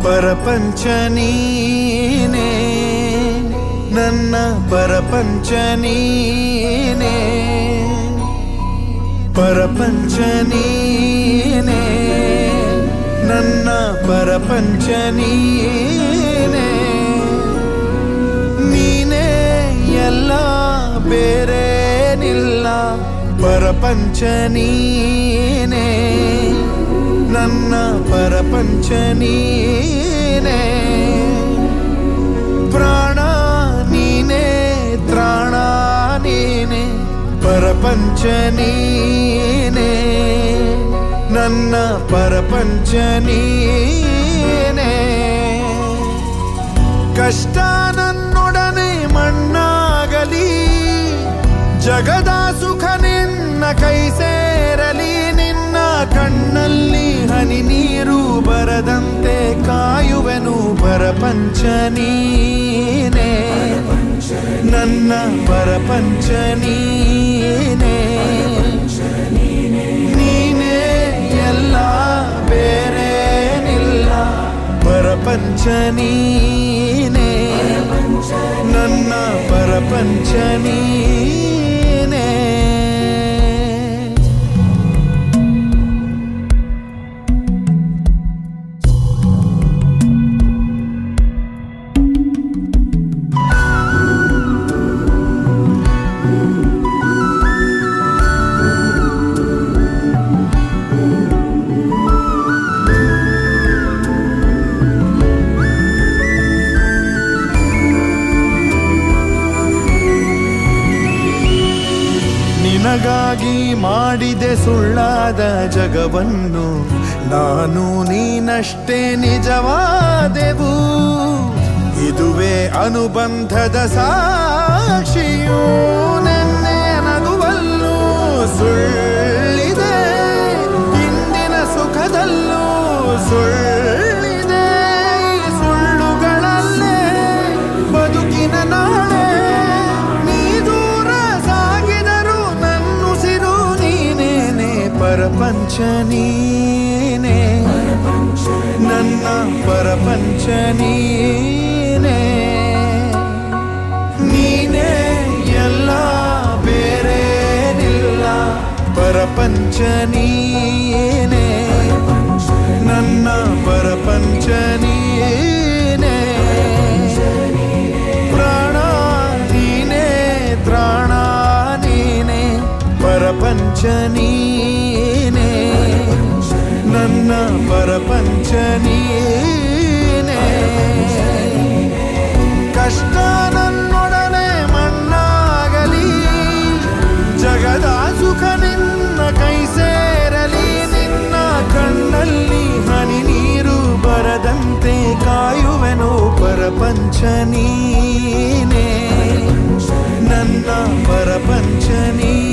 ಪರಪಂಚ ನೀನೇ ನನ್ನ ಪರಪಂಚ ನೀನೇ ಪರಪಂಚ ನೀನೇ ನನ್ನ ಪರಪಂಚ ನೀನೇ ನೀನೇ ಎಲ್ಲ ಬೇರೇನಿಲ್ಲ ಪರಪಂಚ ನೀನೇ ನನ್ನ ಪರಪಂಚ ನೀನೇ ಪ್ರಾಣ ನೀನೇ ತ್ರಾಣ ನೀನೇ ಪರಪಂಚ ನೀನೇ ನನ್ನ ಪರಪಂಚ ನೀನೇ ಕಷ್ಟ ನನ್ನೊಡನೆ ಮಣ್ಣಾಗಲಿ ಜಗದ ಸುಖ ನಿನ್ನ ಕೈ ಸೇರಲಿ ನಿನ್ನ ಕಣ್ಣಲ್ಲಿ ಹನಿ ನೀರು ಬರದಂತೆ ಕಾಯುವೆನು ಪರಪಂಚ ನೀನೇ ನನ್ನ ಪರಪಂಚ ನೀನೇ ನೀನೇ ಎಲ್ಲ ಬೇರೇನಿಲ್ಲ ಪರಪಂಚ ನೀನೇ ನನ್ನ ಪರಪಂಚ ನೀನೇ ನಿನಗಾಗಿ ಮಾಡಿದೆ ಸುಳ್ಳಾದ ಜಗವನ್ನು ನಾನು ನೀನಷ್ಟೇ ನಿಜವಾದೆವು ಇದುವೇ ಅನುಬಂಧದ ಸಾಕ್ಷಿಯೂ ನೆನ್ನೆ ನಗುವಲ್ಲೂ ಸುಳ್ಳಿದೆ ಇಂದಿನ ಸುಖದಲ್ಲೂ ಸುಳ್ಳಿದೆ ಸುಳ್ಳುಗಳಲ್ಲೇ ಬದುಕಿನ ನಾಳೆ ಪರಪಂಚ ನೀನೇ ನನ್ನ ಪರಪಂಚ ನೀನೇ ನೀನೇ ಎಲ್ಲ ಬೇರೇನಿಲ್ಲ ಪರಪಂಚ ನೀನೇ ನನ್ನ ಪರಪಂಚ ನೀನೇ ಪ್ರಾಣ ನೀನೇ ತ್ರಾಣ ನೀನೇ ಪರಪಂಚ ನೀನೇ ನನ್ನ ಪರಪಂಚ ನೀನೇ ಕಷ್ಟ ನನ್ನೊಡನೆ ಮಣ್ಣಾಗಲಿ ಜಗದ ಸುಖ ನಿನ್ನ ಕೈ ಸೇರಲಿ ನಿನ್ನ ಕಣ್ಣಲ್ಲಿ ಹನಿ ನೀರು ಬರದಂತೆ ಕಾಯುವೆನು ಪರಪಂಚ ಪರಪಂಚ ನೀನೇ ನನ್ನ ಪರಪಂಚ ನೀನೇ